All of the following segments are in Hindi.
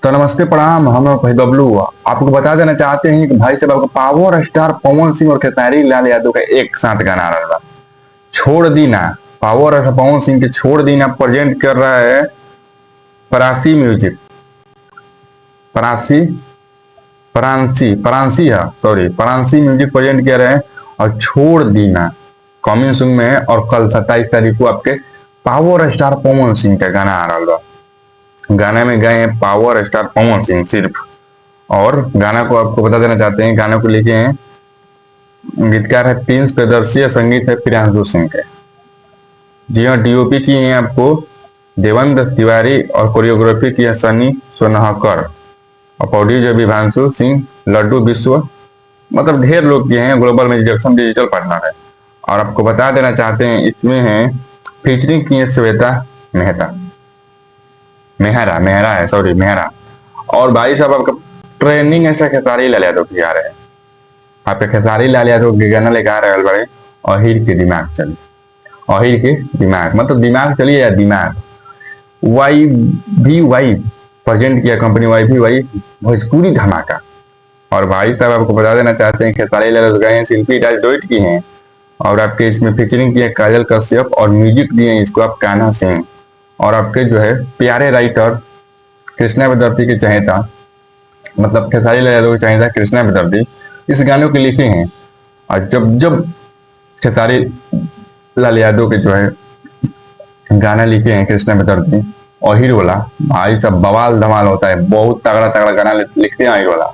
तो नमस्ते प्रणाम। हम लोग भाई बबलू आपको बता देना चाहते हैं कि भाई साहब आपको पावर स्टार पवन सिंह और खेसारी लाल यादव का एक साथ गाना आ रहा है छोड़ दी ना। पावर स्टार पवन सिंह के छोड़ दी ना प्रेजेंट कर रहा है परासी म्यूजिक। परासी परांसी परांसी है, सॉरी, परांसी म्यूजिक प्रेजेंट कर रहे हैं। और छोड़ दी ना कमिंग सून में है। और कल 27 तारीख को आपके पावर स्टार पवन सिंह का गाना आ रहा है। गाने में गए हैं पावर स्टार पवन सिंह सिर्फ। और गाना को आपको बता देना चाहते हैं, गाना को लिखे हैं, गीतकार है प्रिंस प्रियदर्शी, संगीत है प्रियांशु सिंह के। जी हाँ, डीओपी की है आपको देवेंद्र तिवारी और कोरियोग्राफी की है सनी सोनाहकर। और प्रोड्यूसर विभांशु सिंह, लड्डू विश्व, मतलब ढेर लोग किए हैं। ग्लोबल म्यूजिक डिजिटल पार्टनर है। और आपको बता देना चाहते हैं इसमें है फीचरिंग की है श्वेता मेहता, मेहरा मेहरा है, सॉरी मेहरा। और भाई साहब आपका ट्रेंडिंग ऐसा खेसारी लाल यादव की आ रहे हैं। आपके खेसारी लाल यादव के गाना लेकर आ रहे हैं बड़े अहिर के दिमाग चले। अहिर के दिमाग मतलब दिमाग चलिए या दिमाग। वाई भी वाई प्रेजेंट किया कंपनी वाई भी वाई भोजपुरी धमाका। और भाई साहब आपको बता देना चाहते हैं खेसारी लाल यादव गए हैं, शिल्पी राज डोइट की हैं। और आपके इसमें फीचरिंग की है काजल कश्यप और म्यूजिक दिए हैं इसको आप कान्हा सिंह। और आपके जो है प्यारे राइटर कृष्णा विद्यार्थी के चहेता, मतलब खेसारी लाल यादव के चहेता कृष्णा विद्यार्थी इस गाने के लिखे हैं। और जब जब खेसारी लाल यादव के जो है गाना लिखे हैं कृष्णा विद्यार्थी और हीरो वाला, भाई सब बवाल धमाल होता है। बहुत तगड़ा तगड़ा गाना लिखते हैं हीरो वाला।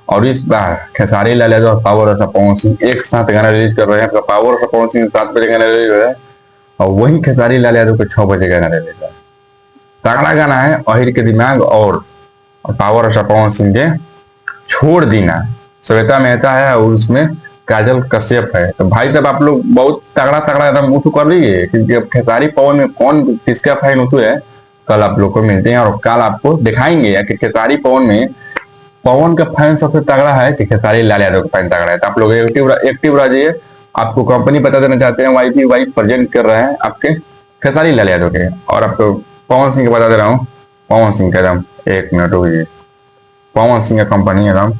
और इस बार खेसारी लाल यादव और पावर स्टार पवन सिंह एक साथ गाना रिलीज कर रहे हैं। पावर स्टार पवन सिंह 7 बजे गाना रिलीज हो रहा है और वही खेसारी लाल यादव के 6 बजे गाना रिलीज है। तगड़ा गाना है अहिर के दिमाग और पावर स्टार पवन सिंह के छोड़ देना। श्वेता मेहता है और उसमें काजल कश्यप है। तो भाई साहब आप लोग बहुत तगड़ा तगड़ा एकदम उठू कर लीजिए, क्योंकि अब खेसारी पवन में कौन किसका फैन उठू है कल आप लोग को मिलते हैं। और कल आपको दिखाएंगे कि खेसारी पवन में पवन का फैन सबसे तगड़ा है कि खेसारी लाल यादव का फैन तगड़ा है। तो आप लोग एक्टिव रहिए। आपको कंपनी बता देना चाहते हैं वाईपी वाई प्रेजेंट कर रहे हैं आपके खेसारी लाल यादव के। और आपको पवन सिंह को बता दे रहा हूँ, पवन सिंह का एकदम 1 मिनट रुकिए। पवन सिंह का कंपनी एकदम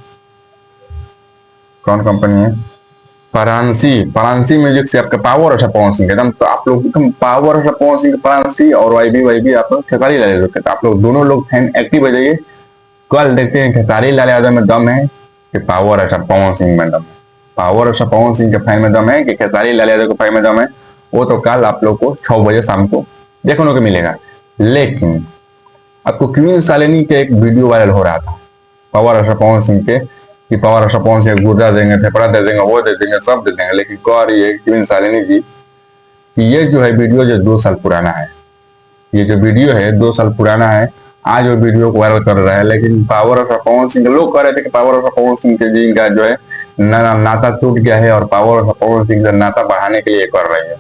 कौन कंपनी है? परांसी परांसी म्यूजिक से आपका पावर स्टार पवन सिंह एकदम। तो आप लोग एकदम पावर स्टार पवन सिंह परांसी और वाईबी आप लोग खेसारी लाल यादव के। आप लोग दोनों लोग फैन एक्टिव हो जाइए। कल देखते हैं खेसारी लाल यादव में दम है कि पावर स्टार पवन सिंह में दम है। पावर स्टार पवन सिंह के फैन में दम है कि खेसारी लाल यादव के फैन में दम है। वो तो कल आप लोग को 6 बजे शाम को देखने को मिलेगा। लेकिन आपको क्वीन शालिनी के एक वीडियो वायरल हो रहा था पावर स्टार पवन सिंह के कि पावर स्टार पवन सिंह गुर्दा देंगे, फेफड़ा दे देंगे, वो दे देंगे, सब दे देंगे। लेकिन कह रही है क्वीन शालिनी जी कि ये जो है वीडियो जो 2 साल पुराना है, ये जो वीडियो है 2 साल पुराना है। आज वो वीडियो को वायरल कर रहा है। लेकिन पावर स्टार पवन सिंह लोग कह रहे थे कि पावर स्टार पवन सिंह के जी का जो है नाता टूट गया है और पावर स्टार पवन सिंह का नाता बढ़ाने के लिए कर रही है।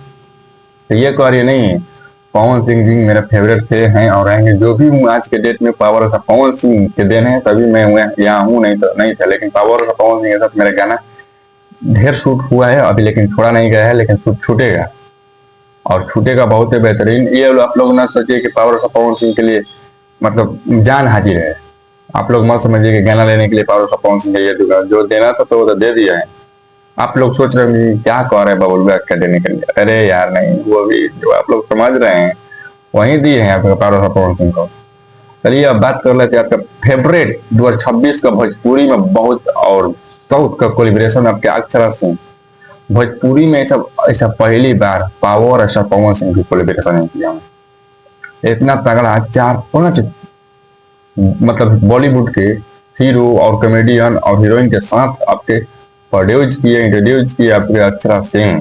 तो ये कह रही है नहीं, पवन सिंह जी मेरे फेवरेट थे, हैं और रहेंगे। जो भी हूँ आज के डेट में पावर स्टार पवन सिंह के देन है, तभी मैं यहाँ हूँ, नहीं तो नहीं था। लेकिन पावर स्टार पवन सिंह के साथ मेरा गाना ढेर शूट हुआ है अभी, लेकिन छोड़ा नहीं गया है। लेकिन शूट छूटेगा और छूटेगा बहुत ही बेहतरीन। ये आप लोग ना सोचिए कि पावर स्टार पवन सिंह के लिए मतलब जान हाजिर है। आप लोग मत समझिए कि गाना लेने के लिए पावर स्टार पवन सिंह ये दूंगा, जो देना था तो वो तो दे दिया है। आप लोग सोच रहे हैं क्या कह रहे हैं बबलू का देने के लिए। अरे यार नहीं, वो भी जो आप लोग समझ रहे हैं वही दिए हैं आपका पावर स्टार पवन सिंह को। चलिए अब बात कर लेते हैं आपका फेवरेट 2026 का भोजपुरी में बहुत और साउथ का कोलिब्रेशन आपके अक्षरा सिंह। भोजपुरी में ऐसा पहली बार पावर स्टार पवन सिंह की कोलिब्रेशन नहीं किया। इतना तगड़ा 4-5 मतलब बॉलीवुड के हीरो और कॉमेडियन और हीरोइन के साथ आपके इंट्रोड्यूस किए आपके अक्षरा सिंह।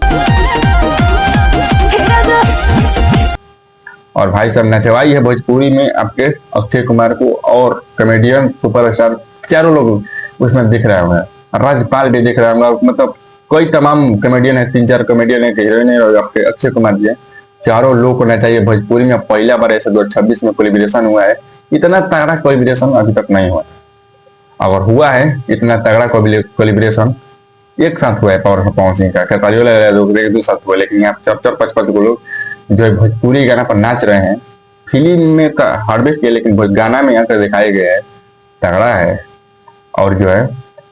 और भाई साहब नचवाई है भोजपुरी में आपके अक्षय कुमार को और कॉमेडियन सुपरस्टार चारों लोग उसमें दिख रहे होंगे। राजपाल भी दिख रहे होंगे, मतलब कोई तमाम कॉमेडियन है, 3-4 कॉमेडियन है, हीरोइन है और आपके अक्षय कुमार जी है। चारों लोग को नचाइए। भोजपुरी में पहला बार ऐसे 2026 में कोलिब्रेशन हुआ है। इतना तगड़ा कोलिब्रेशन अभी तक नहीं हुआ। अगर हुआ है इतना तगड़ा कोलिब्रेशन एक साथ हुआ है पावर स्टार पवन सिंह का, खेसारी लाल यादव के 2 साथ हुआ। लेकिन यहाँ 4-5 लोग जो है भोजपुरी गाना पर नाच रहे हैं। फिल्म में तो हरबे किए, लेकिन गाना में यहाँ दिखाए गए हैं तगड़ा है। और जो है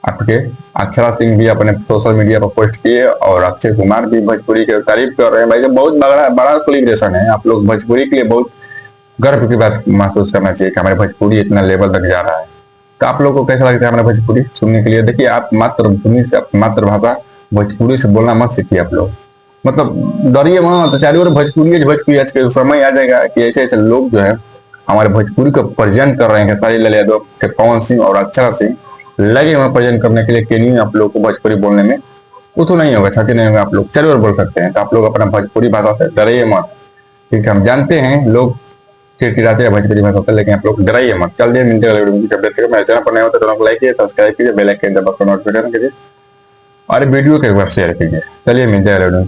आपके अक्षरा सिंह भी अपने सोशल मीडिया पर पोस्ट किए और अक्षय कुमार भी भोजपुरी की तारीफ कर रहे हैं। भाई, बहुत बड़ा बड़ा कोलिब्रेशन है। आप लोग भोजपुरी के लिए बहुत गर्व की बात महसूस करना चाहिए कि हमारे भोजपुरी इतना लेवल तक जा रहा है। तो आप लोगों को कैसा लगता है हमारा भोजपुरी सुनने के लिए? देखिए, आप मातृभूमि से मातृभाषा भोजपुरी से बोलना मत सीखिए आप लोग। मतलब डरिए मत, चारों ओर भोजपुरी भोजपुरी। आज के समय आ जाएगा कि ऐसे ऐसे लोग जो है हमारे भोजपुरी को प्रेजेंट कर रहे हैं। खेसारी लाल यादव के पवन सिंह और अक्षरा सिंह लगे हुए प्रेजेंट करने के लिए कि नहीं आप लोग को भोजपुरी बोलने में वो तो नहीं होगा, छाती नहीं होगा। आप लोग चारों ओर बोल सकते हैं। तो आप लोग अपना भोजपुरी भाषा से डरिए मत, क्योंकि हम जानते हैं लोग चिड़चिड़ाते हैं भोजपुरी भाषा से, लेकिन आप लोग डराइए मत। चलिए मिलते हैं अगले वीडियो में। अपडेट करें। मेरे चैनल पर नए होते तो लाइक कीजिए, सब्सक्राइब कीजिए, बेल आइकन दबाकर नोटिफिकेशन कीजिए और वीडियो को एक बार शेयर कीजिए। चलिए मिलते हैं अगले वीडियो में।